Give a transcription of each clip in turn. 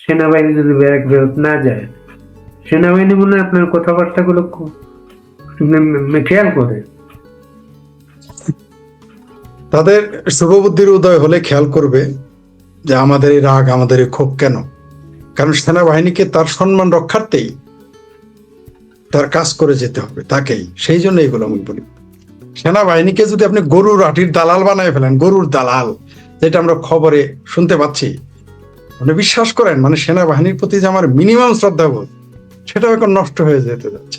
সেনাবাহিনী যদি ব্যারাক ফেরত না যায়, সেনাবাহিনী মনে হয় আপনার কথাবার্তাগুলো খেয়াল করে। তাদের শুভবুদ্ধির উদয় হলে খেয়াল করবে যে আমাদের এই রাগ, আমাদের এই ক্ষোভ কেন। কারণ সেনাবাহিনীকে তার সম্মান রক্ষার্থেই তার কাজ করে যেতে হবে তাকেই, সেই জন্য এগুলো আমি বলি। সেনাবাহিনীকে যদি আপনি গরুর আটির দালাল বানায় ফেলেন, গরুর দালাল, যেটা আমরা খবরে শুনতে পাচ্ছি, আপনি বিশ্বাস করেন মানে সেনাবাহিনীর প্রতি যে আমার মিনিমাম শ্রদ্ধাবোধ, সেটাও এখন নষ্ট হয়ে যেতে যাচ্ছে।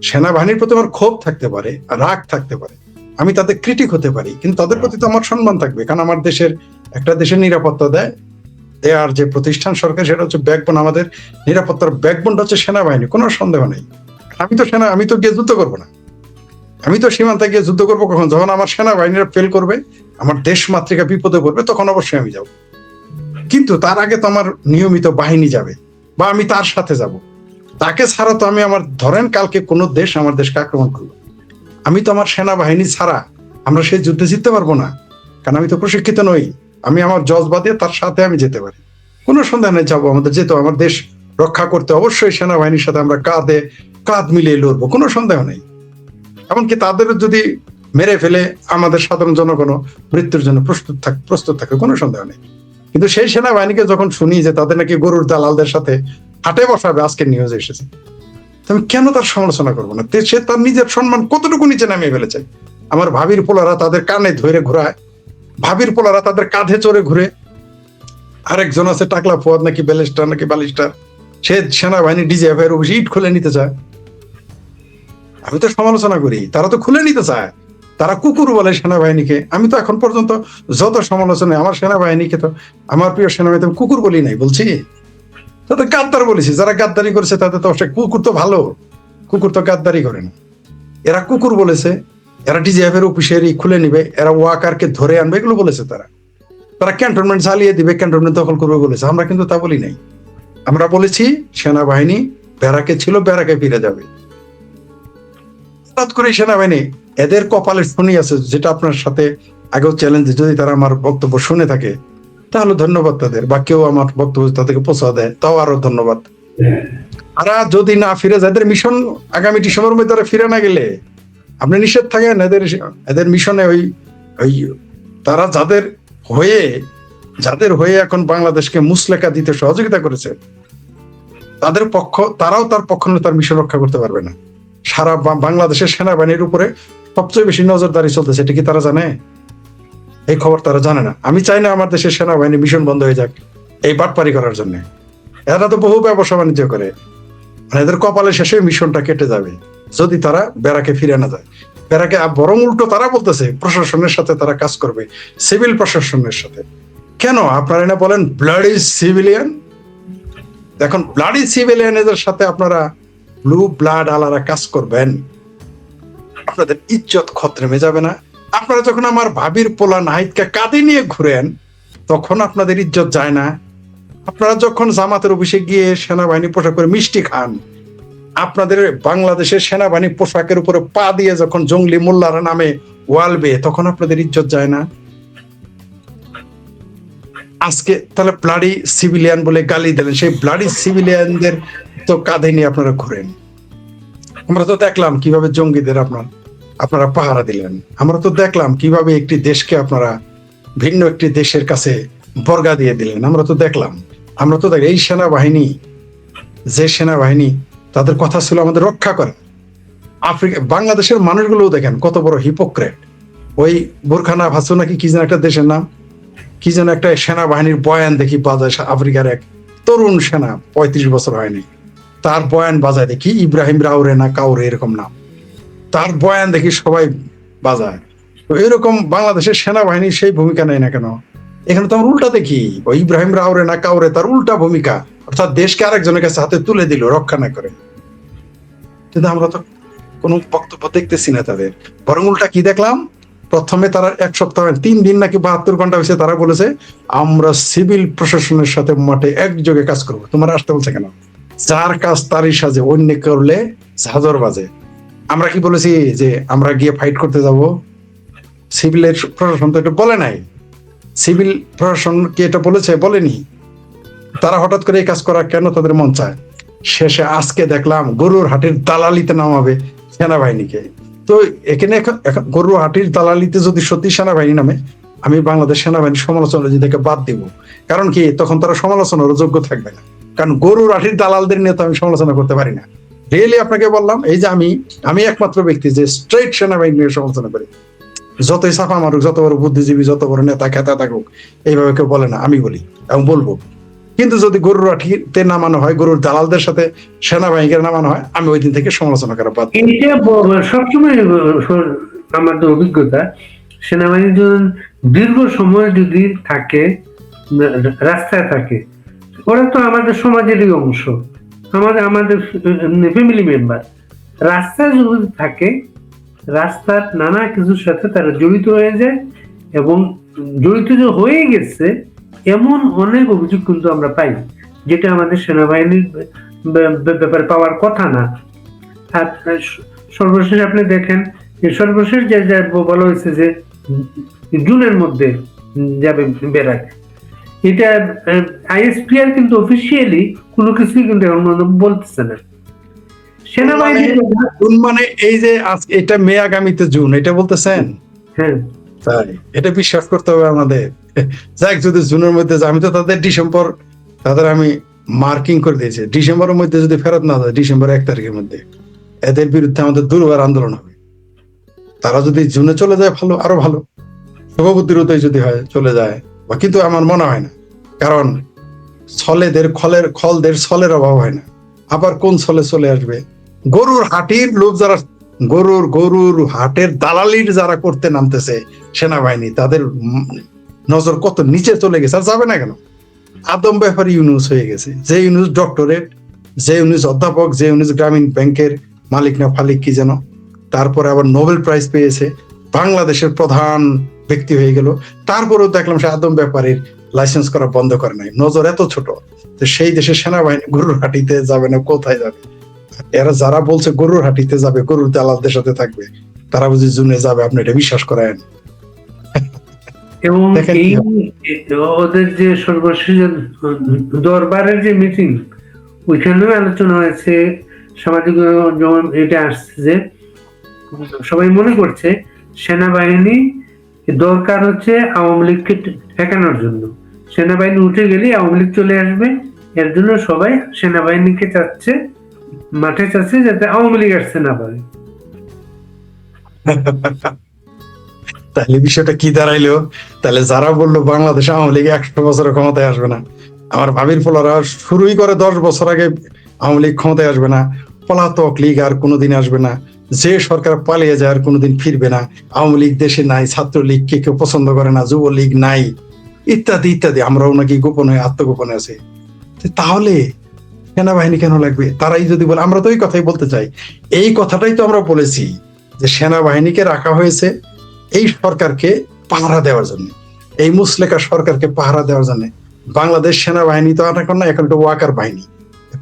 সেনাবাহিনীর প্রতি আমার ক্ষোভ থাকতে পারে, রাগ থাকতে পারে, আমি তাদের ক্রিটিক হতে পারি, কিন্তু তাদের প্রতি তো আমার সম্মান থাকবে। কারণ আমার দেশের, একটা দেশের নিরাপত্তা দেয় দেয়ার যে প্রতিষ্ঠান সরকার, সেটা হচ্ছে ব্যাকবোন। আমাদের নিরাপত্তার ব্যাকবোনটা হচ্ছে সেনাবাহিনী, কোনো সন্দেহ নেই। আমি তো গিয়ে যুদ্ধ করবো না, আমি তো সীমান্তে গিয়ে যুদ্ধ করবো কখন? যখন আমার সেনাবাহিনীরা ফেল করবে, আমার দেশ মাতৃকা বিপদে পড়বে, তখন অবশ্যই আমি যাব। কিন্তু তার আগে তো আমার নিয়মিত বাহিনী যাবে, বা আমি তার সাথে যাব। তাকে ছাড়া তো আমি, আমার ধরেন কালকে কোনো দেশ আমার দেশকে আক্রমণ করলো, আমি তো আমার সেনাবাহিনী ছাড়া আমরা সেই যুদ্ধে জিততে পারবো না। কারণ আমি তো প্রশিক্ষিত নই। আমি আমার জজবা দিয়ে তার সাথে আমি যেতে পারি, কোনো সন্দেহ নেই যাবো। আমাদের যেতে, আমার দেশ রক্ষা করতে অবশ্যই সেনাবাহিনীর সাথে আমরা কাঁধে কাঁধ মিলিয়ে লড়বো, কোনো সন্দেহ নেই। এমনকি তাদের যদি মেরে ফেলে, আমাদের সাধারণ জনগণ মৃত্যুর জন্য প্রস্তুত থাকে, কোনো সন্দেহ নেই। কিন্তু সেই সেনাবাহিনীকে যখন শুনি যে তাদের নাকি গরুর দালালদের সাথে হাটে বসাবে, আজকের নিউজে এসেছে, আমি কেন তার সমালোচনা করবো না? সে তার নিজের সম্মান কতটুকু নিচে নামিয়ে ফেলেছে। আমার ভাবির পোলারা তাদের কানে ধরে ঘোরায়, ভাবির পোলারা তাদের কাঁধে চড়ে ঘুরে। আরেকজন আছে টাকলা ফুয়াদ নাকি ব্যালিস্টার নাকি বালিস্টার, সে সেনাবাহিনী ডিজিএফ এর অফিসে ইট খুলে নিতে চায়। আমি তো সমালোচনা করি, তারা তো খুলে নিতে চায়, তারা কুকুর বলে সেনাবাহিনীকে। আমি তো এখন পর্যন্ত যত সমালোচনা, আমার সেনাবাহিনীকে তো, আমার প্রিয় সেনাবাহিনী কুকুর বলি নাই, বলছি তাদের গাদ্দার বলেছি। যারা গাদ্দারি করেছে তাদের তো কুকুর তো ভালো, কুকুর তো গাদ্দারি করে না। এরা কুকুর বলেছে, এরা ডিজিএফ এর অফিসের খুলে নিবে, এরা ওয়াকারকে ধরে আনবে, এগুলো বলেছে তারা। তারা ক্যান্টনমেন্ট চালিয়ে দিবে, ক্যান্টনমেন্ট দখল করবে বলেছে। আমরা কিন্তু তা বলি নাই। আমরা বলেছি সেনাবাহিনী ব্যারাকে ছিল, ব্যারাকে ফিরে যাবে। হঠাৎ করে সেনাবাহিনী, এদের কপালে শনি আছে, যেটা আপনার সাথে আগেও চ্যালেঞ্জ, যদি তারা আমার বক্তব্য শুনে থাকে তাহলে ধন্যবাদ তাদের, বা কেউ আমার বক্তব্য তাদেরকে পৌঁছা দেয়, তাও আরো ধন্যবাদ। তারা যদি না ফিরে যায়, এদের মিশন আগামী ডিসেম্বর মধ্যে তারা ফিরে না গেলে আপনি নিষেধ থাকেন এদের মিশনে। ওই ওই তারা যাদের হয়ে এখন বাংলাদেশকে মুসলেকা দিতে সহযোগিতা করেছে, তাদের পক্ষ, তারাও তার পক্ষ নিয়ে তার মিশন রক্ষা করতে পারবে না। সারা বাংলাদেশের সেনাবাহিনীর উপরে সবচেয়ে বেশি নজরদারি চলতেছে, এটা কি তারা জানে? এই খবর তারা জানে না। আমি চাই না আমার দেশের সেনাবাহিনী মিশন বন্ধ হয়ে যাক এই বাটপারি করার জন্য। এরা তো বহু ব্যবসা বাণিজ্য করে, মানে এদের কপালে শেষে মিশনটা কেটে যাবে যদি তারা ব্যারাকে ফিরে না যায়। ব্যারাকে বরং উল্টো তারা বলতেছে প্রশাসনের সাথে তারা কাজ করবে, সিভিল প্রশাসনের সাথে। কেন আপনারা না বলেন ব্লাডি সিভিলিয়ান? এখন ব্লাডি সিভিলিয়ানদের সাথে আপনারা ব্লু ব্লাড আলারা কাজ করবেন, আপনাদের ইজ্জত খতরেমে যাবে না? আপনারা যখন আমার ভাবির পোলা নাহিদকে কাঁধে নিয়ে ঘুরেন, তখন আপনাদের ইজ্জত যায় না? আপনারা যখন জামাতের অফিসে গিয়ে সেনাবাহিনী পোশাক করে মিষ্টি খান, আপনাদের বাংলাদেশের সেনাবাহিনী পোশাকের উপরে পা দিয়ে যখন জঙ্গলি মোল্লারা নামে ওয়ালবে, তখন আপনাদের ইজ্জত যায় না? আজকে তাহলে ব্লাডি সিভিলিয়ান বলে গালি দিলেন, সেই ব্লাডি সিভিলিয়ানদের তো কাঁধে নিয়ে আপনারা ঘুরেন। আমরা তো দেখলাম কিভাবে জঙ্গিদের আপনারা পাহারা দিলেন। আমরা তো দেখলাম কিভাবে একটি দেশকে আপনারা ভিন্ন একটি দেশের কাছে বর্গা দিয়ে দিলেন। আমরা তো দেখলাম এই সেনাবাহিনী, যে সেনাবাহিনী তাদের কথা ছিল আমাদের রক্ষা করে। বাংলাদেশের মানুষগুলোও দেখেন কত বড় হিপোক্রেট। ওই বুরখানা ভাসু নাকি কি যেন একটা দেশের নাম, কি যেন একটা সেনাবাহিনীর বয়ান দেখি বাজায়, আফ্রিকার এক তরুণ সেনা, 35 বছর হয়নি, তার বয়ান বাজায় দেখি, ইব্রাহিম রাউরে না কাউরে এরকম নাম, তার বয়ান দেখি সবাই বাজায়। তো এরকম বাংলাদেশের সেনাবাহিনী সেই ভূমিকা নেয় না কেন? এখানে তো আমরা উল্টা দেখি, ওই ইব্রাহিম রাউরে না কাউরে তার উল্টা ভূমিকা, অর্থাৎ দেশকে আরেকজনের কাছে হাতে তুলে দিল রক্ষা না করে। কিন্তু আমরা তো কোনো বক্তব্য দেখতেছি না তাদের, বরং উল্টা কি দেখলাম? প্রথমে তারা 1 সপ্তাহ 3 দিন নাকি 72 ঘন্টা হয়েছে, তারা বলেছে আমরা সিভিল প্রশাসনের সাথে মাঠে একযোগে কাজ করবো। তোমার আসতে বলছে কেন? যার কাজ তারই সাজে, অন্য করলে ঝাঁঝর বাজে। আমরা কি বলেছি যে আমরা গিয়ে ফাইট করতে যাব? সিভিলের প্রশাসন তো এটা বলে নাই। সিভিল প্রশাসন কি এটা বলেছে? বলেনি। তারা হঠাৎ করে এই কাজ করা কেন তাদের মন চায়? শেষে আজকে দেখলাম গরুর হাটের দালালিতে নামাবে সেনাবাহিনীকে। তো এখানে এখন গরুর হাটের দালালিতে যদি সত্যি সেনাবাহিনী নামে, আমি বাংলাদেশ সেনাবাহিনীর সমালোচনা নিজেকে বাদ দিব। কারণ কি, তখন তারা সমালোচনার যোগ্য থাকবে না। কারণ গরুর হাটের দালালদের নিয়ে তো আমি সমালোচনা করতে পারি না। রিয়েলি আপনাকে বললাম, এই যে আমি একমাত্র ব্যক্তি যে স্ট্রেট সেনাবাহিনী নিয়ে সমালোচনা করি। যতই সাফা মারুক, যত বড় বুদ্ধিজীবী, যত বড় নেতা খেতা থাকুক, এইভাবে কেউ বলে না, আমি বলি এবং বলবো। কিন্তু যদি গরুর হাটিতে নামানো হয়, গরুর দালালদের সাথে সেনাবাহিনীকে নামানো হয়, আমি ওই দিন থেকে সমালোচনা করা বাদ। এটা সবসময় আমাদের অভিজ্ঞতা, সেনাবাহিনী যখন দীর্ঘ সময় যদি থাকে, রাস্তায় থাকে, ওরা তো আমাদের সমাজেরই অংশ, আমাদের ফ্যামিলি মেম্বার। রাস্তায় যদি থাকে, রাস্তার নানা কিছুর সাথে তারা জড়িত হয়ে যায়, এবং জড়িত যে হয়ে গেছে এমন অনেক অভিযোগ কিন্তু আমরা পাই, যেটা আমাদের সেনাবাহিনীর ব্যাপারে পাওয়ার কথা না। আর সর্বশেষ আপনি দেখেন, সর্বশেষ যে বলা হয়েছে যে জুনের মধ্যে যাবে বেরাক, এটা আইএসপিআর কিন্তু অফিসিয়ালি কোনো কিছুই কিন্তু এখন বলতেছে না। সেনাবাহিনী জুন মানে এই যে আজকে এটা মে, আগামীতে জুন, এটা বলতেছেন? হ্যাঁ, তাই এটা বিশ্বাস করতে হবে আমাদের। যাক, যদি জুনের মধ্যে, আমি তো তাদের ডিসেম্বর, তাদের আমি মার্কিং করে দিয়েছি, ডিসেম্বরের মধ্যে যদি ফেরত না যায়, ডিসেম্বর 1 তারিখের মধ্যে, এদের বিরুদ্ধে আমাদের দুর্বার আন্দোলন হবে। তারা যদি জুনে চলে যায়, ভালো, আরো ভালো। শুভবুদ্ধির উদয় যদি হয়, চলে যায়, কিন্তু আমার মনে হয় না। কারণ খলদের ছলের অভাব হয় না। আবার কোন ছলে চলে আসবে? গরুর হাটির লোক যারা, গরুর হাটের দালালির যারা করতে নামতেছে সেনাবাহিনী, তাদের নজর কত নিচে চলে গেছে। আর যাবে না কেন? আদম ব্যাপারী ইউনুস হয়ে গেছে। যে ইউনুস ডক্টরেট, যে ইউনুস অধ্যাপক, যে ইউনুস গ্রামীণ ব্যাংকের মালিক না ফালিক কি যেন, তারপরে আবার নোবেল প্রাইজ পেয়েছে, বাংলাদেশের প্রধান ব্যক্তি হয়ে গেল। তারপরেও দেখলাম সে আদম ব্যাপারীর লাইসেন্স করা বন্ধ করে নাই। নজর এত ছোট যে সেই দেশের সেনাবাহিনী গরুর হাটিতে যাবে না, কোথায় যাবে? এরা যারা বলছে গরুর হাটিতে যাবে, গরুর দালালদের সাথে থাকবে, তারা বুঝি জুনে যাবে? আপনি এটা বিশ্বাস করেন? এবং এই ওদের যে সর্বশেষ দরবারের যে মিটিং, ওইখানেও আলোচনা হয়েছে, সামাজিক যেমন এটা আসছে যে সবাই মনে করছে সেনাবাহিনী দরকার হচ্ছে আওয়ামী লীগকে ঠেকানোর জন্য। সেনাবাহিনী উঠে গেলে আওয়ামী লীগ চলে আসবে, এর জন্য সবাই সেনাবাহিনীকে চাচ্ছে, মাঠে চাচ্ছে, যাতে আওয়ামী লীগ আসছে না পারে। তাহলে বিষয়টা কি দাঁড়াইলো? তাহলে যারা বললো বাংলাদেশ আওয়ামী লীগ 100 বছরের ক্ষমতায় আসবে না, আমার ভাবির পোলারা শুরুই করে 10 বছর আগে আওয়ামী লীগ ক্ষমতায় আসবে না, পলাতক লীগ আর কোনোদিন আসবে না, যে সরকার পালিয়ে যায় আর কোনোদিন ফিরবে না, আওয়ামী লীগ দেশে নাই, ছাত্রলীগকে কেউ পছন্দ করে না, যুবলীগ নাই, ইত্যাদি ইত্যাদি। আমরাও নাকি গোপনে, আত্মগোপনে আছি। তাহলে সেনাবাহিনী কেন লাগবে? তারাই যদি বলে, আমরা তো এই কথাই বলতে চাই। এই কথাটাই তো আমরা বলেছি যে সেনাবাহিনীকে রাখা হয়েছে এই সরকারকে পাহারা দেওয়ার জন্য, এই মুসলেকা সরকারকে পাহারা দেওয়ার জন্য। বাংলাদেশ সেনাবাহিনী তো এখন না, এখন একটা ওয়াকার বাহিনী,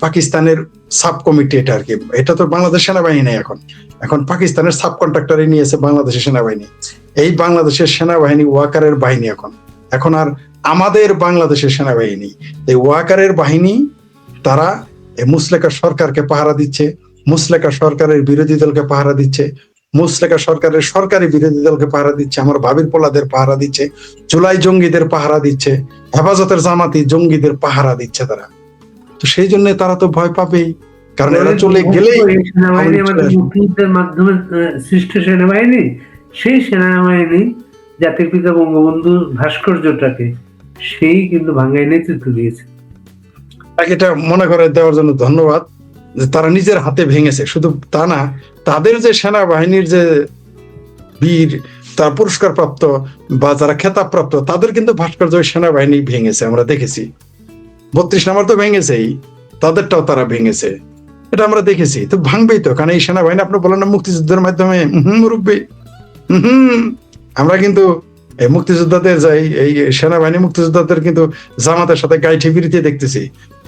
পাকিস্তানের সাব কমিটি এটা আর কি। এটা তো বাংলাদেশ সেনাবাহিনী নেই এখন, এখন পাকিস্তানের সাব কন্ট্রাক্টরে নিয়েছে বাংলাদেশের সেনাবাহিনী। এই বাংলাদেশের সেনাবাহিনী ওয়াকারের বাহিনী এখন, এখন আর আমাদের বাংলাদেশের সেনাবাহিনী। এই ওয়াকারের বাহিনী, তারা এই মুসলেকা সরকারকে পাহারা দিচ্ছে, মুসলেকা সরকারের বিরোধী দলকে পাহারা দিচ্ছে, মুসলেকা সরকারের সরকারি বিরোধী দলকে পাহারা দিচ্ছে, আমার ভাবির পোলাদের পাহারা দিচ্ছে, জুলাই জঙ্গিদের পাহারা দিচ্ছে, হেফাজতের জামাতি জঙ্গিদের পাহারা দিচ্ছে তারা। তো সেই জন্য তারা তো ভয় পাবেই, কারণ এরা চলে গেলেই সেনাবাহিনী আমাদের মুক্তিযুদ্ধের মাধ্যমে সৃষ্ট সেনাবাহিনী, সেই সেনাবাহিনী জাতির পিতা বঙ্গবন্ধু ভাস্কর্যটাকে সেই কিন্তু ভাঙ্গায় নেতৃত্ব দিয়েছে। এটা মনে করে দেওয়ার জন্য ধন্যবাদ যে তারা নিজের হাতে ভেঙেছে। শুধু তা না, তাদের যে সেনাবাহিনীর যে বীর, তার পুরস্কার প্রাপ্ত বা যারা খেতাব প্রাপ্ত, তাদের কিন্তু ভাস্কর্য সেনাবাহিনী ভেঙেছে, আমরা দেখেছি। 32 নম্বর তো ভেঙেছেই, তাদেরটাও তারা ভেঙেছে, এটা আমরা দেখেছি। তো ভাঙবেই তো, কারণ এই সেনাবাহিনী আপনি বলেন না মুক্তিযুদ্ধের মাধ্যমে মুরব্বী, আমরা কিন্তু এই মুক্তিযোদ্ধাদের যাই, এই সেনাবাহিনী মুক্তিযোদ্ধাদের কিন্তু জামাতের সাথে গাইঠি বিরিতে দেখতেছি।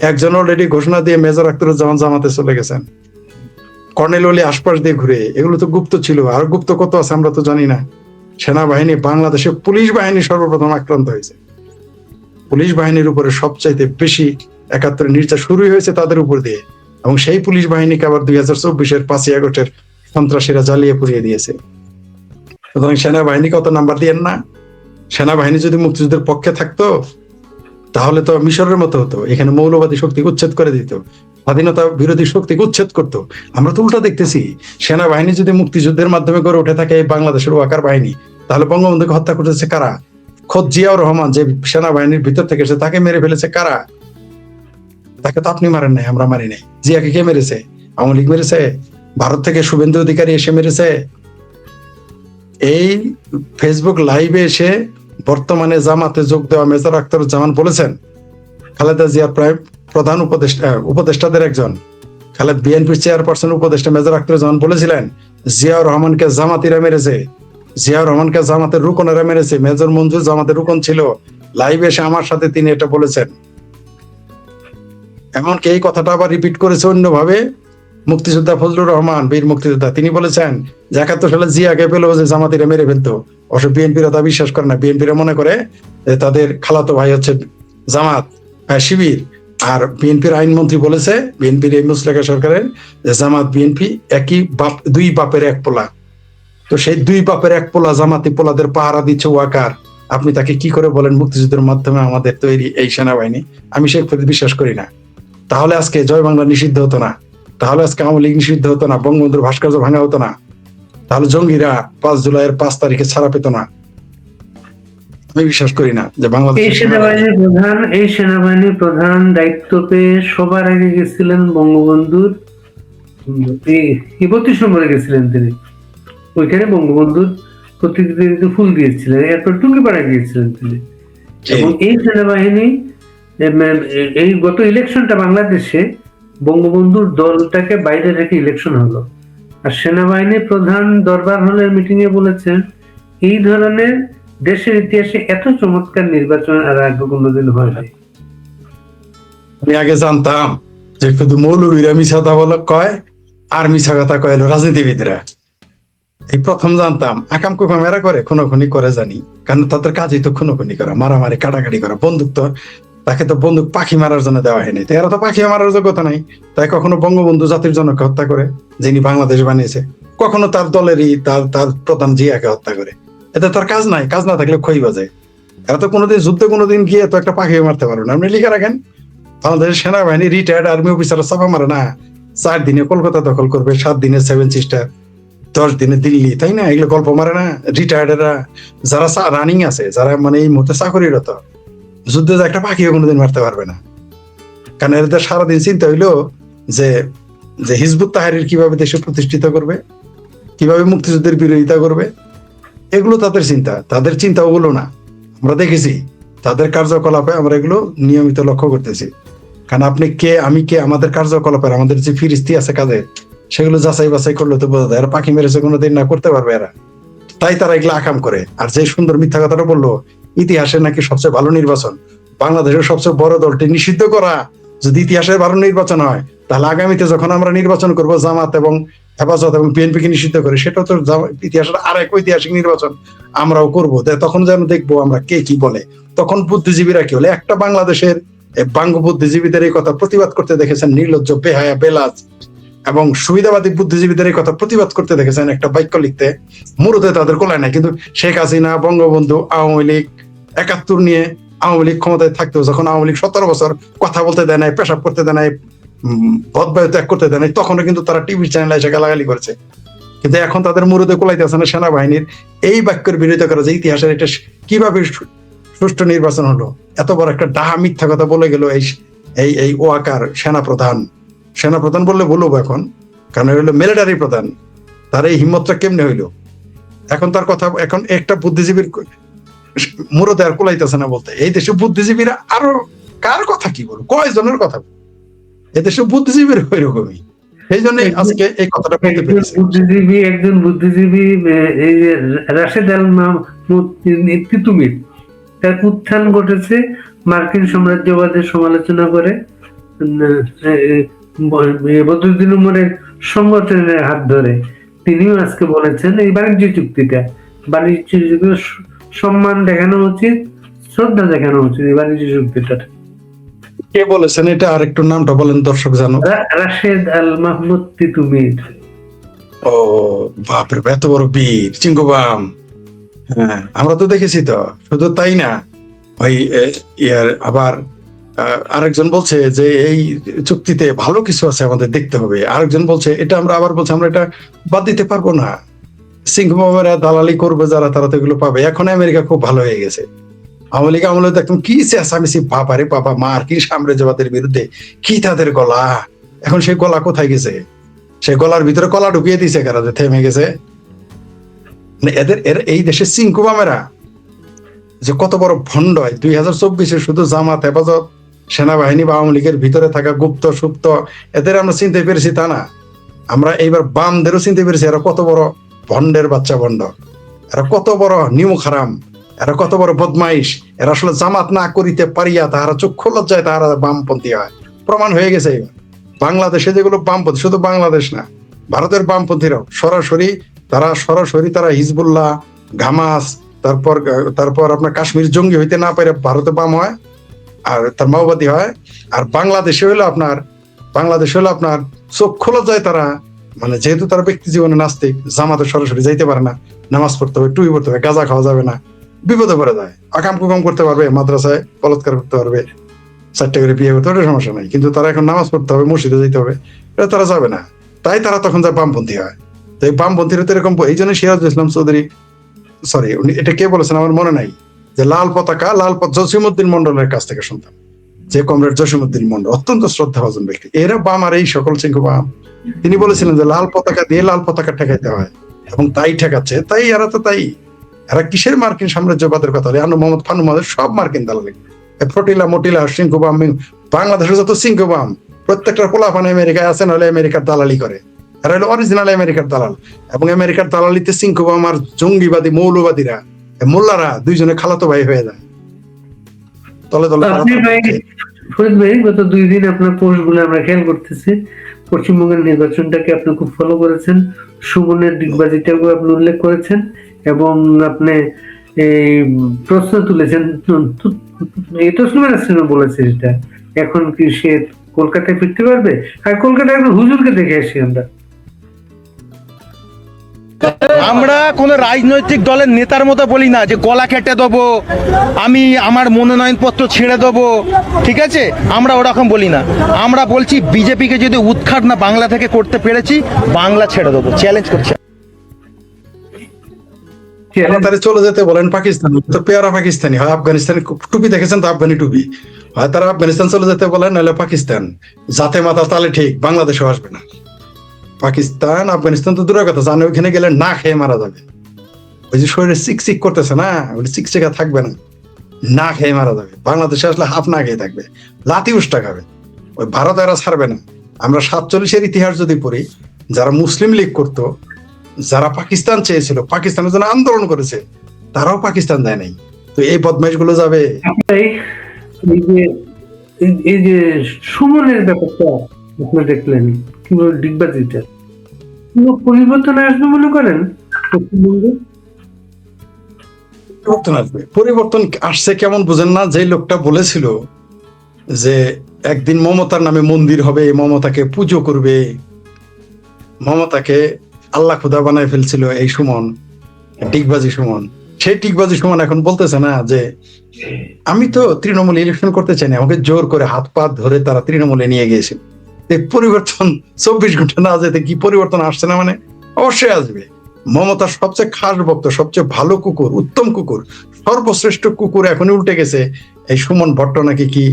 একজন অলরেডি ঘোষণা দিয়ে মেজর আখতারুজ্জামান জামাতে চলে গেছেন, কর্নেল ওলি আশপাশ দিয়ে ঘুরে। এগুলো তো গুপ্ত ছিল, আর গুপ্ত কত আছে আমরা তো জানি না। সেনাবাহিনী, বাংলাদেশের পুলিশ বাহিনী সর্বপ্রথম আক্রান্ত হয়েছে। পুলিশ বাহিনীর উপরে সবচাইতে বেশি 71 নির্যাতন শুরুই হয়েছে তাদের উপর দিয়ে, এবং সেই পুলিশ বাহিনীকে আবার 2024-এর 5ই আগস্টের সন্ত্রাসীরা জ্বালিয়ে পুড়িয়ে দিয়েছে। সুতরাং সেনাবাহিনী কত নাম্বার দিয়েন না। সেনাবাহিনী যদি মুক্তিযুদ্ধের পক্ষে থাকতো তাহলে তো মিশরের মতো হতো, এখানে মৌলবাদী শক্তিকে উচ্ছেদ করে দিত, স্বাধীনতা বিরোধী শক্তিকে উচ্ছেদ করতো। আমরা তো উল্টা দেখতেছি, সেনাবাহিনী যদি মুক্তিযুদ্ধের মাধ্যমে গড়ে উঠে থাকে এই বাংলাদেশের ওয়াকার বাহিনী, তাহলে বঙ্গবন্ধুকে হত্যা করতেছে কারা? খোদ জিয়াউর রহমান যে সেনাবাহিনীর ভিতর থেকে এসে তাকে মেরে ফেলেছে কারা? তাকে তো আপনি মারেন নাই, আমরা মারি নাই। জিয়াকে কে মেরেছে? আওয়ামী লীগ মেরেছে? ভারত থেকে শুভেন্দু অধিকারী এসে মেরেছে? এই ফেসবুক লাইভে এসে বর্তমানে জামাতে যোগ দেওয়া মেজর আখতারুজ্জামান বলেছেন, খালেদা জিয়ার প্রায় প্রধান উপদেষ্টাদের একজন, খালেদ বিএনপির চেয়ারপারসন উপদেষ্টা মেজর আখতারুজ্জামান বলেছিলেন জিয়াউর রহমানকে জামাতিরা মেরেছে, জিয়াউর রহমানকে জামাতের রুকনেরা মেরেছে। মেজর মঞ্জুর জামাতের রুকন ছিল, লাইভে এসে আমার সাথে তিনি এটা বলেছেন। এমনকি এই কথাটা আবার রিপিট করেছে অন্যভাবে মুক্তিযোদ্ধা ফজলুর রহমান, বীর মুক্তিযোদ্ধা, তিনি বলেছেন যে 71 সালে জিয়াকে পেলেও যে জামাতিরা মেরে ফেলতো। অবশ্য বিএনপিরা তা বিশ্বাস করে না, বিএনপিরা মনে করে যে তাদের খালাতো ভাই হচ্ছে জামাত, শিবির। আর বিএনপির আইনমন্ত্রী বলেছে, বিএনপির এই মুসলেখা সরকারের, যে জামাত বিএনপি একই বাপ, দুই বাপের এক পোলা। তো সেই দুই বাপের এক পোলা জামাতি পোলাদের পাহারা দিচ্ছে ওয়াকার, আপনি তাকে কি করে বলেন মুক্তিযুদ্ধের মাধ্যমে আমাদের তৈরি এই সেনাবাহিনী? আমি সে বিশ্বাস করি না। তাহলে আজকে জয় বাংলা নিষিদ্ধ হতো না, তাহলে আজকে আওয়ামী লীগ নিষিদ্ধ হতো না, বঙ্গবন্ধুর ভাস্কর্য ভাঙা হতো না, তাহলে জঙ্গিরা 5 জুলাইয়ের 5 তারিখে ছাড়া পেত না। আমি বিশ্বাস করি না যে বাংলাদেশ এই সেনাবাহিনীর প্রধান দায়িত্ব পেয়ে সবার আগে গেছিলেন বঙ্গবন্ধুর 31 নম্বরে গেছিলেন তিনি। ওইখানে বঙ্গবন্ধুর প্রতিকৃতিতে ফুল দিয়েছিলেন, এরপর টুঙ্গিপাড়ায় গিয়েছিলেন তিনি। এবং এই সেনাবাহিনী এই গত ইলেকশনটা বাংলাদেশে বঙ্গবন্ধুর দলটাকে বাইরে রেখে ইলেকশন হলো, আর সেনাবাহিনীর প্রধান দরবার হলের মিটিং এ বলেছেন এই ধরনের দেশের ইতিহাসে এত চমৎকার নির্বাচন আর আগে কোনোদিন হয় নাই। আমি আগে জানতাম যে শুধু মৌলবীরা মিছা কথা বলে কয় আর মিছা কথা কয়লো রাজনীতিবিদরা, এই প্রথম জানতাম। আকাম কুকাম এরা করে, খুনোখুনি করে জানি, কারণ তাদের কাজই তো খুনোখুনি করা, মারামারি কাটাকাটি করা। বন্দুক তো তাকে তো বন্দুক পাখি মারার জন্য দেওয়া হয়নি, এরা তো পাখি মারার যোগ্যতা নাই। তাই কখনো বঙ্গবন্ধু জাতির জনককে হত্যা করে, যিনি বাংলাদেশ বানিয়েছে, কখনো তার দলেরই তার প্রধান জিয়াকে হত্যা করে। এতে তার কাজ নাই, কাজ না থাকলে খই বাজে। এরা তো কোনোদিন যুদ্ধে কোনোদিন গিয়ে তো একটা পাখি মারতে পারবে না। আপনি লিখে রাখেন, বাংলাদেশের সেনাবাহিনী রিটায়ার্ড আর্মি অফিসাররা চাপা মারে না, 4 দিনে কলকাতা দখল করবে, 7 দিনে 7 সিস্টার, 10 দিনে দিল্লি, তাই না? এগুলো গল্প মারে না রিটায়ার্ডেরা, যারা রানিং আছে, যারা মানে এই মুহূর্তে চাকরিরত, যুদ্ধে একটা পাখিও কোনোদিন মারতে পারবে না। কারণ এদের সারাদিন চিন্তা হইলো যে হিজবুত তাহরির কিভাবে দেশে প্রতিষ্ঠিত করবে, কিভাবে মুক্তিযুদ্ধের বিরোধিতা করবে, এগুলো তাদের চিন্তা। তাদের চিন্তা ওগুলো না, আমরা দেখেছি তাদের কার্যকলাপে, আমরা এগুলো নিয়মিত লক্ষ্য করতেছি। কারণ আপনি কে, আমি কে, আমাদের কার্যকলাপের আমাদের যে ফিরিস্তি আছে কাজে, সেগুলো যাচাই বাছাই করলে তো বোঝা যায় এরা পাখি মেরেছে কোনোদিন না, করতে পারবে এরা। তাই তারা এগুলো আকাম করে। আর যে সুন্দর মিথ্যা কথাটা বললো, ইতিহাসে নাকি সবচেয়ে ভালো নির্বাচন, বাংলাদেশের সবচেয়ে বড় দলটি নিষিদ্ধ করা যদি ইতিহাসের ভালো নির্বাচন হয়, তাহলে আগামীতে যখন আমরা নির্বাচন করব জামাত এবং হেফাজত এবং বিএনপিকে নিষিদ্ধ করে, সেটা তো ইতিহাসের আরেক ঐতিহাসিক নির্বাচন আমরাও করবো। তখন যেন দেখবো আমরা কে কি বলে। তখন বুদ্ধিজীবীরা কি হলে, একটা বাংলাদেশের বাঙ্গ বুদ্ধিজীবীদের এই কথা প্রতিবাদ করতে দেখেছেন নির্লজ্জ, বেহায়া, বেলাজ এবং সুবিধাবাদী বুদ্ধিজীবীদের এই কথা প্রতিবাদ করতে দেখেছেন একটা বাক্য লিখতে, মুরুদে তাদের কোলায় নাই। কিন্তু শেখ হাসিনা, বঙ্গবন্ধু, আওয়ামী লীগ 71 নিয়ে আওয়ামী লীগ ক্ষমতায় থাকতেও যখন আওয়ামী লীগ 17 বছর কথা বলতে দেয় নাই, পেশাব করতে দেয় নাই, বদবায়ু ত্যাগ করতে দেয় নাই, তখনও কিন্তু তারা টিভি চ্যানেলে এসে গালাগালি করেছে। কিন্তু এখন তাদের মুরুদে কোলাইতেছে না সেনাবাহিনীর এই বাক্যের বিরোধিতা করা, যে ইতিহাসের এটা কিভাবে সুষ্ঠু নির্বাচন হলো। এত বড় একটা ডাহা মিথ্যা কথা বলে গেল এই ওয়াকার সেনাপ্রধান বললে বলবো এখন, কারণ হইলো মিলিটারি প্রধান, তার এই হিম্মতটা কেমনে হইলো। এখন তার কথা, এখন একটা বুদ্ধিজীবীর মুরদে আর কোলাইতেছে না বলতে। এই দেশে বুদ্ধিজীবীরা আরো কার কথা কি বলবো, কয়জনের কথা বলবো, এদেশে বুদ্ধিজীবীর ওইরকমই। সেই জন্য আজকে এই কথাটা বলতে পেরেছি। একজন বুদ্ধিজীবী এই রাশেদ আল মাহমুদ তিতুমির, তার উত্থান ঘটেছে মার্কিন সাম্রাজ্যবাদের সমালোচনা করে বদরুদ্দিন উমরের সংগঠনের হাত ধরে। তিনিও আজকে বলেছেন এই বাণিজ্য চুক্তিটা, বাণিজ্য সম্মান দেখানো উচিত, শ্রদ্ধা দেখানো উচিত এই বাণিজ্য চুক্তিটা। কে বলেছেন এটা? আর একটু নামটা বলেন, দর্শক জানো। রাশেদ আল মাহমুদ তিতুমির। ও বাপরে, এত বড় বীর চিঙ্কুবাম! হ্যাঁ, আমরা তো দেখেছি তো। শুধু তাই না, ওই ইয়ার আবার আরেকজন বলছে যে এই চুক্তিতে ভালো কিছু আছে, আমাদের দেখতে হবে। আরেকজন বলছে এটা, আমরা আবার বলছে আমরা এটা বাদ দিতে পারবো না। সিংহবামেরা দালালি করবে যারা, তারা তো এগুলো পাবে। এখন আমেরিকা খুব ভালো হয়ে গেছে। আওয়ামী লীগ আমলে দেখুন কি চেঁচামেচি, বাবা রে বাবা, মার কি সাম্রাজ্যবাদের বিরুদ্ধে, কি তাদের গলা! এখন সেই গলা কোথায় গেছে? সেই গলার ভিতরে কলা ঢুকিয়ে দিয়েছে কারা, যে থেমে গেছে। মানে এর এই দেশের সিংকুবামেরা যে কত বড় ভণ্ড! 2024-এ শুধু জামাত, হেফাজত, সেনাবাহিনী বা আওয়ামী লীগের ভিতরে থাকা গুপ্ত সুপ্ত এদের আমরা চিনতে পেরেছি তা না, আমরা এইবার বামদেরও চিনতে পেরেছি। এরা কত বড় ভণ্ডের বাচ্চা ভণ্ড, এরা কত বড় নিমুখ হারাম, এরা কত বড় বদমাইশ। এরা আসলে জামাত না করিতে পারিয়া তাহারা চক্ষু লজ্জায় তাহারা বামপন্থী হয়, প্রমাণ হয়ে গেছে এবার। বাংলাদেশে যেগুলো বামপন্থী, শুধু বাংলাদেশ না, ভারতের বামপন্থীরাও সরাসরি তারা হিজবুল্লাহ, হামাস, তারপর আপনার কাশ্মীর জঙ্গি হইতে না পারে ভারতে বাম হয়, আর তার মাওবাদী হয়। আর বাংলাদেশে হলো আপনার চক্ষু লজ্জায় তারা, মানে যেহেতু তারা ব্যক্তি জীবনে নাস্তিক, জামাতে সরাসরি যাইতে পারে না, নামাজ পড়তে হবে, টুই পড়তে হবে, গাঁজা খাওয়া যাবে না, বিপদে পড়ে যায়। আকাম কুকাম করতে পারবে, মাদ্রাসায় বলাৎকার করতে পারবে, 4টা করে বিয়ে করতে পারবে, সমস্যা নাই। কিন্তু তারা এখন নামাজ পড়তে হবে, মসজিদে যেতে হবে, এটা তারা যাবে না। তাই তারা তখন যায় বামপন্থী হয়। তো এই বামপন্থীরা তো এরকম, এই জন্য সিরাজুল ইসলাম চৌধুরী, সরি উনি এটা কে বলেছেন আমার মনে নাই, যে লাল পতাকা জসিমউদ্দিন মন্ডলের কাছ থেকে শুনতাম, যে কমরেড জসিমউদ্দিন মন্ডল অত্যন্ত শ্রদ্ধাভাজন ব্যক্তি। এরা বাম, আর এই সকল সিংহ বাম। তিনি বলেছিলেন যে লাল পতাকা দিয়ে লাল পতাকা ঠেকাইতে হয়, এবং তাই ঠেকাচ্ছে। তাই এরা কিসের মার্কিন সাম্রাজ্যবাদের কথা বলে? মোহাম্মদ ফানুমাদের সব মার্কিন দালালি, ফটিলা মটিলা সিংহ বাম, বাংলাদেশের যত সিংহ বাম প্রত্যেকটা পোলাপান আমেরিকায় আছে, নাহলে আমেরিকার দালালি করে। এরা হলো অরিজিনাল আমেরিকার দালাল। এবং আমেরিকার দালালিতে সিংহ বাম আর জঙ্গিবাদী মৌলবাদীরা, মোল্লারা দুইজনে খালাতো ভাই হয়ে যায়। তলে তলে ফরিদ ভাই, গত 2 দিন আপনার পোস্ট গুলো আমরা খেয়াল করতেছি। পশ্চিমবঙ্গের নির্বাচনটাকে আপনি খুব ফলো করেছেন, সুমনের ডিগবাজিটাকে আপনি উল্লেখ করেছেন, এবং আপনি এই প্রশ্ন তুলেছেন। এটা শুনে বলেছে এটা, এখন কি সে কলকাতায় ফিরতে পারবে? আর কলকাতায় একজন হুজুরকে দেখে আসি আমরা। আমরা কোনো রাজনৈতিক দলের নেতার মতো বলি না যে গলা কেটে দেবো, আমি আমার মনোনয়নপত্র ছেড়ে দেবো, ঠিক আছে? আমরা ওরকম বলি না। আমরা বলছি বিজেপিকে যদি উৎখাত না বাংলা থেকে করতে পেরেছি, বাংলা ছেড়ে দেবো, চ্যালেঞ্জ করছি। তারা চলে যেতে বলেন পাকিস্তান, তো পেয়ারা পাকিস্তানি হয়। আফগানিস্তানের টুপি দেখেছেন তো, আফগানি টুপি হয়। তারা আফগানিস্তান চলে যেতে বলেন, নাহলে পাকিস্তান। জাতে মাথা তালে ঠিক, বাংলাদেশও আসবে না। পাকিস্তান আফগানিস্তান তো দূরের কথা, জানে ওইখানে গেলে না খেয়ে মারা যাবে। ওই যে শরীরে চিকচিক করতেছে না, ওই চিকচিকা থাকবে না, না খেয়ে মারা যাবে। বাংলাদেশে আসলে হাফ না খেয়ে থাকবে, লাথি উষ্টা খাবে। ওই ভারত এরা ছাড়বে না। আমরা 47-এর ইতিহাস যদি পড়ি, যারা মুসলিম লীগ করতো, যারা পাকিস্তান চেয়েছিল, পাকিস্তানের জন্য আন্দোলন করেছে, তারাও পাকিস্তান দেয় নাই। তো এই বদমাইশ গুলো যাবে। এই যে সুমনের ব্যাপারটা আপনি দেখলেন, কিভাবে ডিগবাজিটা, কোনো পরিবর্তন আসবে মনে করেন পশ্চিমবঙ্গে? পরিবর্তন আসবে। পরিবর্তন আসছে কেমন বুঝেন না? যে লোকটা বলেছিল যে একদিন মমতার নামে মন্দির হবে, মমতাকে পুজো করবে, মমতাকে আল্লাহ খুদা বানায় ফেলছিল এই সুমন, ডিগবাজি সুমন। সেই ডিগবাজি সুমন এখন বলতেছে না যে আমি তো তৃণমূল ইলেকশন করতে চাই না, আমাকে জোর করে হাত পা ধরে তারা তৃণমূলে নিয়ে গিয়েছিল। পরিবর্তন 24 ঘন্টা না যেতে কি পরিবর্তন আসছে না? মানে অবশ্যই আসবে। মমতার সবচেয়ে খাস ভক্ত, সবচেয়ে ভালো কুকুর, উত্তম কুকুর, সর্বশ্রেষ্ঠ কুকুর এখনই উল্টে গেছে এই সুমন ভট্ট নাকি কি,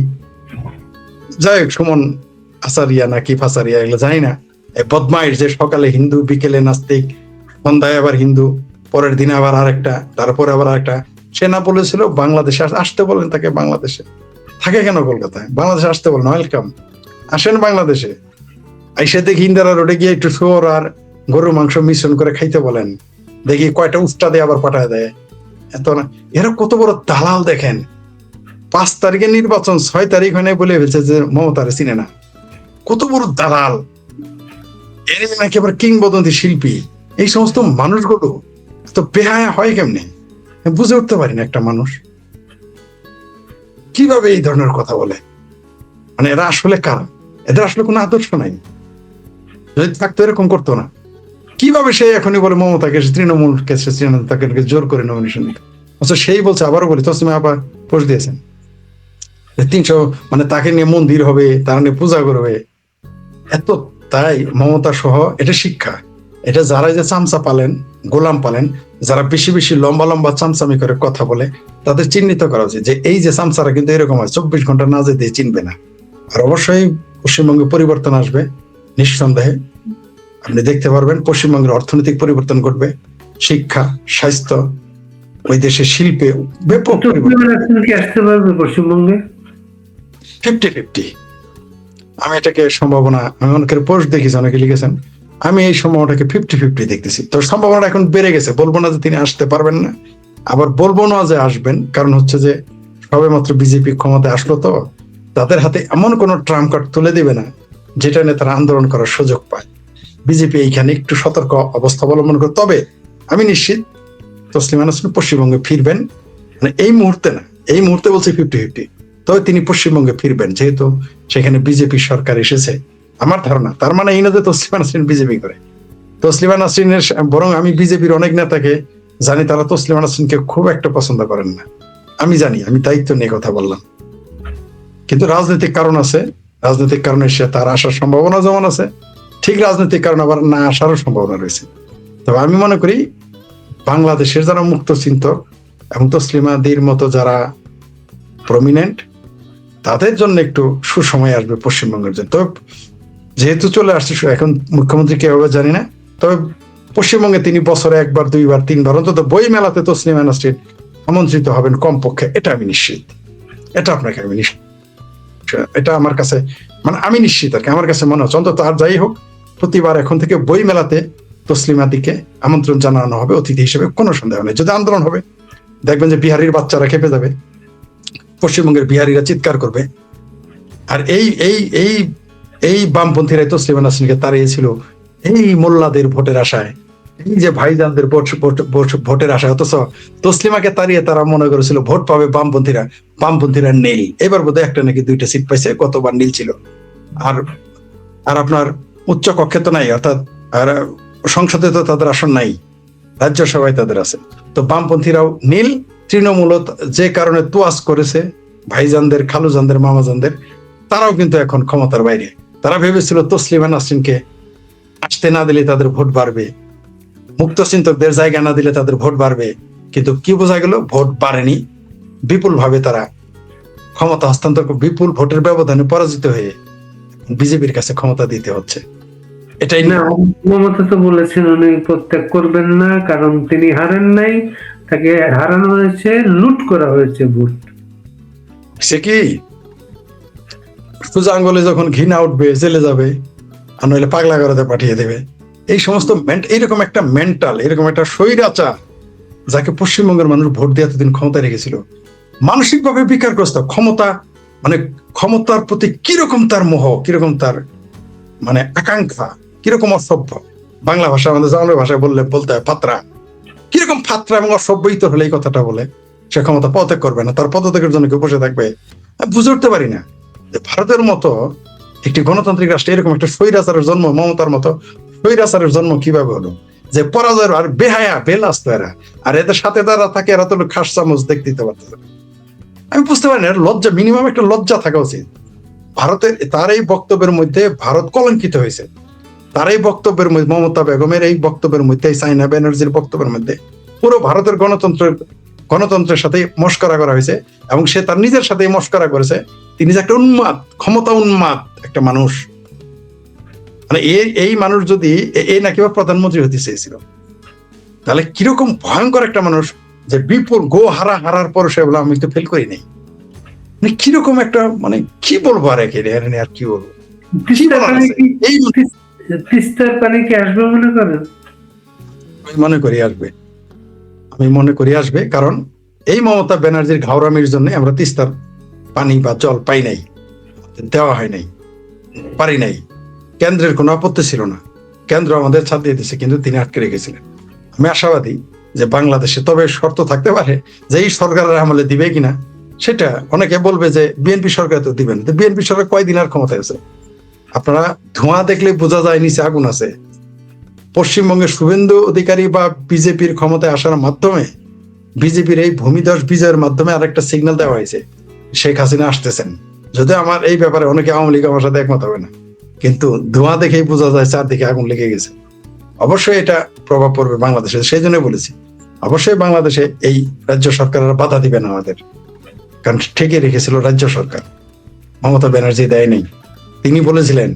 যাই হোক, সুমন আচারিয়া নাকি ফাসারিয়া, এগুলো জানি না। এই বদমাইশ যে সকালে হিন্দু, বিকেলে নাস্তিক, সন্ধ্যায় আবার হিন্দু, পরের দিনে আবার আরেকটা, তারপরে আবার আরেকটা। সে না বলেছিল বাংলাদেশে আসতে বলেন তাকে, বাংলাদেশে থাকে কেন কলকাতায়? বাংলাদেশে আসতে বলেন, ওয়েলকাম, আসেন বাংলাদেশে। আইসে দেখি ইন্দিরা রোডে গিয়ে একটু শুয়োর আর গরুর মাংস মিশ্রণ করে খাইতে বলেন, দেখি কয়টা উস্তা দিয়ে আবার পাঠায় দেয়। এত না, এরা কত বড় দালাল দেখেন। 5 তারিখে নির্বাচন, 6 তারিখ হয় বলে ফেলছে যে মমতারে চিনে না। কত বড় দালাল! এর নাকি আবার কিংবদন্তি শিল্পী। এই সমস্ত মানুষগুলো তো বেহায়া হয় কেমনে, বুঝে উঠতে পারি না। একটা মানুষ কিভাবে এই ধরনের কথা বলে? মানে এরা আসলে কারা? এদের আসলে কোনো আদর্শ নাই। যদি থাকতো এরকম করতো না। কিভাবে সে এখনই বলে মমতাকে তৃণমূল তাকে জোর করে নমিনেশন দিত? আচ্ছা, সেই বলছে, আবারও বলি, তসলিমা আপা পোস্ট দিয়েছেন 300, মানে তাকে নিয়ে মন্দির হবে, তারা নিয়ে পূজা করবে, এত। তাই মমতা সহ এটা শিক্ষা। এটা যারা যে চামচা পালেন, গোলাম পালেন, যারা বেশি বেশি লম্বা লম্বা চামচামি করে কথা বলে, তাদের চিহ্নিত করা উচিত যে এই যে চামচারা কিন্তু এরকম হয়, 24 ঘন্টা না যেতে চিনবে না। আর অবশ্যই পশ্চিমবঙ্গে পরিবর্তন আসবে নিঃসন্দেহে। আপনি দেখতে পারবেন পশ্চিমবঙ্গের অর্থনৈতিক পরিবর্তন ঘটবে, শিক্ষা, স্বাস্থ্য, ওই দেশের শিল্পে ব্যাপক পরিবর্তন। কি আসতে পারবে পশ্চিমবঙ্গে? 50-50। আমি এটাকে সম্ভাবনা, আমি অনেকের পোস্ট দেখেছি, অনেকে লিখেছেন, আমি এই সম্ভাবনাটাকে 50-50 দেখতেছি। তো সম্ভাবনা এখন বেড়ে গেছে। বলবো না যে তিনি আসতে পারবেন না, আবার বলবো না যে আসবেন, কারণ হচ্ছে যে সবে মাত্র বিজেপি ক্ষমতায় আসলো, তো তাদের হাতে এমন কোন ট্রাম্প কার্ড তুলে দিবে না যেটা নিয়ে তারা আন্দোলন করার সুযোগ পায়। বিজেপি এইখানে একটু সতর্ক অবস্থা অবলম্বন করে। তবে আমি নিশ্চিত তসলিমা নাসরিন পশ্চিমবঙ্গে ফিরবেন, মানে এই মুহূর্তে না, এই মুহূর্তে বলছি 50-50, তবে তিনি পশ্চিমবঙ্গে ফিরবেন, যেহেতু সেখানে বিজেপি সরকার এসেছে। আমার ধারণা, তার মানে এই না যে তসলিমা নাসরিন বিজেপি করে। তসলিমা নাসরিনের, বরং আমি বিজেপির অনেক নেতাকে জানি তারা তসলিমা নাসরিনকে খুব একটা পছন্দ করেন না। আমি জানি, আমি দায়িত্ব নিয়ে কথা বললাম। কিন্তু রাজনৈতিক কারণ আছে, রাজনৈতিক কারণে সে তার আসার সম্ভাবনা যেমন আছে, ঠিক রাজনৈতিক কারণে আবার না আসারও সম্ভাবনা রয়েছে। তবে আমি মনে করি বাংলাদেশের যারা মুক্ত চিন্তক এবং তসলিমাদির মতো যারা প্রমিনেন্ট, তাদের জন্য একটু সুসময় আসবে পশ্চিমবঙ্গের জন্য। তবে যেহেতু চলে আসছে, এখন মুখ্যমন্ত্রী কে হবে জানি না, তবে পশ্চিমবঙ্গে তিনি বছরে 1বার 2বার 3বার অন্তত বই মেলাতে তসলিমা নাসরিন আমন্ত্রিত হবেন কমপক্ষে, এটা আমি নিশ্চিত। এটা আপনাকে আমি নিশ্চিত, এটা আমার কাছে, মানে আমি নিশ্চিত আর কি, আমার কাছে মনে হচ্ছে। অন্তত আর যাই হোক, প্রতিবার এখন থেকে বই মেলাতে তসলিমাদিকে আমন্ত্রণ জানানো হবে অতিথি হিসেবে, কোনো সন্দেহ নেই। যদি আন্দোলন হবে, দেখবেন যে বিহারির বাচ্চারা খেপে যাবে, পশ্চিমবঙ্গের বিহারিরা চিৎকার করবে। আর এই এই এই এই বামপন্থীরা তসলিমা নাসরিনকে তাড়িয়েছিল এই মোল্লাদের ভোটের আশায়, এই যে ভাইজানদের ভোটের আশায়, অথচ তসলিমাকে তাড়িয়ে তারা মনে করেছিল ভোট পাবে বামপন্থীরা। বামপন্থীরা নীল, এবার বোধহয় একটা নাকি 2টা সিট পাইছে, গতবার নীল ছিল। আর আর আপনার উচ্চ কক্ষে তো নাই, অর্থাৎ আর সংসদে তো তাদের আসন নাই, রাজ্যসভায় তাদের আছে। তো বামপন্থীরাও নীল, তৃণমূল যে কারণে তোয়াজ করেছে ভাইজানদের, খালুজানদের, মামাজানদের, তারাও কিন্তু এখন ক্ষমতার বাইরে। তারা ভেবেছিল তসলিমা নাসরিনকে আসতে না দিলে তাদের ভোট বাড়বে, মুক্ত চিন্তকদের জায়গা না দিলে তাদের ভোট বাড়বে। কিন্তু কি বোঝা গেল, ভোট বাড়েনি। বিপুল ভাবে তারা ক্ষমতা হস্তান্তর, বিপুল ভোটের ব্যবধানে পরাজিত হয়ে বিজেপির কাছে ক্ষমতা দিতে হচ্ছে। এটাই না, মমতা তো বলেছেন উনি প্রত্যাগ করবেন না, কারণ তিনি হারেন নাই, তাকে হারানো হয়েছে, লুট করা হয়েছে ভোট। সে কি সোজা আঙ্গলে যখন ঘৃণা উঠবে জেলে যাবে, আর নইলে পাগলা ঘরে পাঠিয়ে দেবে। এই সমস্ত এইরকম একটা মেন্টাল, এরকম একটা স্বৈরাচার, যাকে পশ্চিমবঙ্গের মানুষ ভোট দিয়ে এতদিন ক্ষমতায় রেখেছিল, মানসিকভাবে বিকারগ্রস্ত। ক্ষমতা, মানে ক্ষমতার প্রতি কিরকম তার মোহ, কিরকম তার মানে আকাঙ্ক্ষা, কিরকম অসভ্য। বাংলা ভাষা, আমাদের জানার ভাষায় বলতে হয় ফাত্রা। কিরকম ফাত্রা এবং অসভ্যই তো হলে এই কথাটা বলে সে ক্ষমতা পদত্যাগ করবে না, তার পদত্যাগের জন্য কেউ বসে থাকবে? আমি বুঝে উঠতে পারি না যে ভারতের মতো একটি গণতান্ত্রিক রাষ্ট্রে এরকম একটা স্বৈরাচারের জন্ম, মমতার মতো স্বৈরাচারের জন্ম কিভাবে হলো? যে পরাজয়ের আর বেহায়া বেলাস্ত এরা, আর এদের সাথে যারা থাকে এরা তো খাস চামচ দেখতে দিতে পারতেছে। আমি বুঝতে পারি না, লজ্জা, মিনিমাম একটা লজ্জা থাকা উচিত। ভারতের তার এই বক্তব্যের মধ্যে ভারত কলঙ্কিত হয়েছে। তার এই বক্তব্যের মধ্যে, মমতা বেগমের এই বক্তব্যের মধ্যে, সাইনা ব্যানার্জির বক্তব্যের মধ্যে পুরো ভারতের গণতন্ত্রের সাথে মস্করা করা হয়েছে, এবং সে তার নিজের সাথে মস্করা করেছে। তিনি যে একটা উন্মাদ, ক্ষমতা উন্মাদ একটা মানুষ, মানে এই মানুষ যদি এই নাকি প্রধানমন্ত্রী হতে চেয়েছিল, তাহলে কিরকম ভয়ঙ্কর একটা মানুষ, যে বিপুল হারার পর সে বলে আমি তো ফেল করি নাই। মানে কিরকম একটা, মানে কি বলবো আর আর কি বলবো। তিস্তার পানি কি আসবে মনে করেন? আমি মনে করি আসবে, কারণ এই মমতা ব্যানার্জির ঘাওরামির জন্য আমরা তিস্তার পানি বা জল পাই নাই, দেওয়া হয় নাই, পারি নাই। কেন্দ্রের কোনো আপত্তি ছিল না, কেন্দ্র আমাদের ছাড় দিয়ে দিয়েছে, কিন্তু তিনি আটকে রেখেছিলেন। আমি আশাবাদী যে বাংলাদেশে, তবে শর্ত থাকতে পারে যে এই সরকারের আমলে দিবে কিনা সেটা অনেকে বলবে যে বিএনপি সরকার তো দিবেন, বিএনপি সরকার কয়দিন আর ক্ষমতায় আছে? আপনারা ধোঁয়া দেখলে বোঝা যায় নিচে আগুন আছে। পশ্চিমবঙ্গের শুভেন্দু অধিকারী বা বিজেপির ক্ষমতায় আসার মাধ্যমে, বিজেপির এই ভূমিধস বিজয়ের মাধ্যমে আরেকটা সিগন্যাল দেওয়া হয়েছে, শেখ হাসিনা আসতেছেন। যদিও আমার এই ব্যাপারে অনেকে আওয়ামী লীগ আমার সাথে একমত হবে না, কিন্তু ধোঁয়া দেখেই বোঝা যায় চারদিকে আগুন লেগে গেছে। অবশ্যই এটা প্রভাব পড়বে বাংলাদেশে, সেই জন্য বলেছি অবশ্যই বাংলাদেশে এই রাজ্য সরকারের বাধা দিবে না আমাদের, কারণ ঠেকে রেখেছিল রাজ্য সরকার, মমতা ব্যানার্জি দেয় নেই। তিনি বলেছিলেন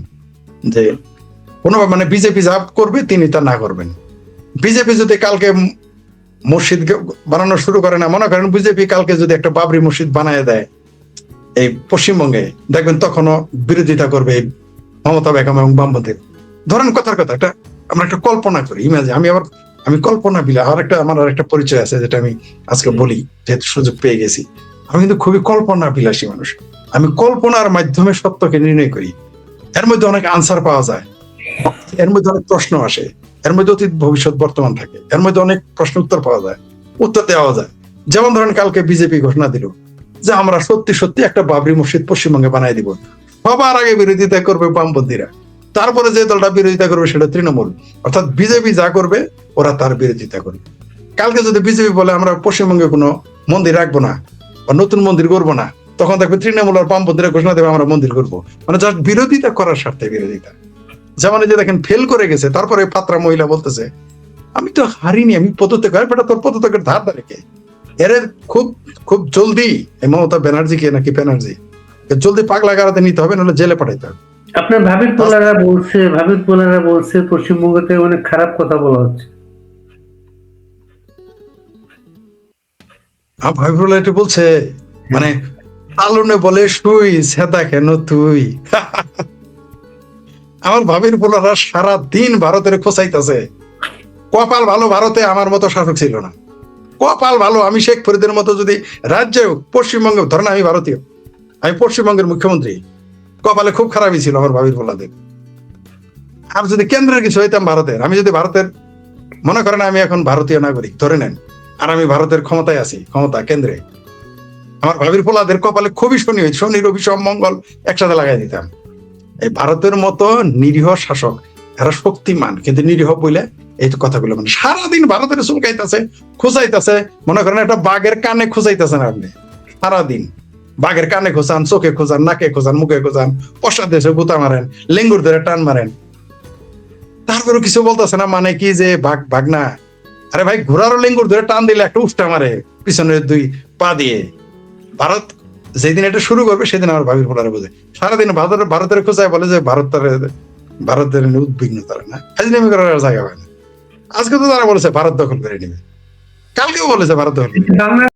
যে কোনো মানে বিজেপি যা করবে তিনি তা না করবেন। বিজেপি যদি কালকে মসজিদ বানানো শুরু করে না, মনে করেন বিজেপি কালকে যদি একটা বাবরি মসজিদ বানায় দেয় এই পশ্চিমবঙ্গে, দেখবেন তখনও বিরোধিতা করবে এই মমতা বেগম এবং বামপন্থী। ধরেন কথার কথা একটা আমরা একটা কল্পনা করি, ইমাজিন, আমি কল্পনা বিলা আমার আরেকটা পরিচয় আছে যেটা আমি আজকে বলি, যেহেতু সুযোগ পেয়ে গেছি। আমি কিন্তু খুবই কল্পনা বিলাসী মানুষ। আমি কল্পনার মাধ্যমে সত্যকে নির্ণয় করি। এর মধ্যে অনেক আনসার পাওয়া যায়, এর মধ্যে অনেক প্রশ্ন আসে, এর মধ্যে অতীত ভবিষ্যৎ বর্তমান থাকে, এর মধ্যে অনেক প্রশ্ন উত্তর পাওয়া যায়, উত্তর দেওয়া যায়। যেমন ধরেন কালকে বিজেপি ঘোষণা দিল যে আমরা সত্যি সত্যি একটা বাবরি মসজিদ পশ্চিমবঙ্গে বানাই দিব। সবার আগে বিরোধিতা করবে বামপন্থীরা, তারপরে যে দলটা বিরোধিতা করবে সেটা তৃণমূল। অর্থাৎ বিজেপি যা করবে ওরা তার বিরোধিতা করবে। কালকে যদি বিজেপি বলে আমরা পশ্চিমবঙ্গে কোনো মন্দির রাখবো না বা নতুন মন্দির করবো না, তখন দেখবে তৃণমূল আর বামপন্থীরা ঘোষণা দেবে আমরা মন্দির করবো। মানে যার বিরোধিতা করার স্বার্থে বিরোধিতা। যেমন এই যে দেখেন ফেল করে গেছে, তারপরে পাত্রা মহিলা বলতেছে আমি তো হারিনি, আমি পদত্যাগ, বেটা তোর পদত্যাগের ধার ধারে কে? এর খুব খুব জলদি এই মমতা ব্যানার্জিকে নাকি ব্যানার্জি জলদি পাগলা গাড়াতে নিতে হবে, নাহলে জেলে পাঠাইতে হবে। আপনার ভাবির পোলারা বলছে পশ্চিমবঙ্গতে অনেক খারাপ কথা বলা হচ্ছে। ভাবিবুল্লাহ এটা বলছে, মানে আলুনে বলে শুই সেদা কেন তুই। আমার ভাবির পোলারা সারা দিন ভারতের খোঁচাইতেছে। কপাল ভালো ভারতে আমার মতো শাসক ছিল না, কপাল ভালো আমি শেখ ফরিদের মতো যদি রাজ্যে পশ্চিমবঙ্গে, ধরেন আমি ভারতীয়, আমি পশ্চিমবঙ্গের মুখ্যমন্ত্রী, কপালে খুব খারাপই ছিল আমার ভাবির পোলাদের। আর যদি কেন্দ্রের কিছু হইতাম ভারতের, আমি যদি ভারতের, মনে করেন আমি এখন ভারতীয় নাগরিক ধরে নেন, আর আমি ভারতের ক্ষমতায় আছি, ক্ষমতা কেন্দ্রে, আমার ভাবির পোলাদের কপালে খুবই শনি রবি সব মঙ্গল একসাথে লাগাই দিতাম। এই ভারতের মতো নিরীহ শাসক, এরা শক্তিমান কিন্তু নিরীহ বলে এই কথাগুলো, মানে সারাদিন ভারতের চুলকাইতেছে, খুঁচাইতেছে। মনে করেন একটা বাঘের কানে খুঁচাইতেছেন আপনি, সারাদিন বাঘের কানে খোঁচান, চোখে খোঁচান, নাকে খোঁচান, মুখে খোঁচান, পশ্চাৎ দেশে গুতা মারেন, লেঙ্গুর ধরে টান মারেন, তারপরে কিছু বলতেছে না। মানে কি যে বাঘ না, আরে ভাই ঘোড়ারও লেঙ্গুর ধরে টান দিলে একটা উষ্টা মারে পিছনের দুই পা দিয়ে। ভারত যেদিন এটা শুরু করবে সেদিন আমার ভাবির পোলারে বোঝে। সারাদিন ভারতের খোঁচায় বলে যে ভারতের উদ্বিগ্ন তারা না, হাজনামি করার জায়গা হয় না। আজকে তো তারা বলেছে ভারত দখল করে নিবে, কালকেও বলেছে ভারত দখল।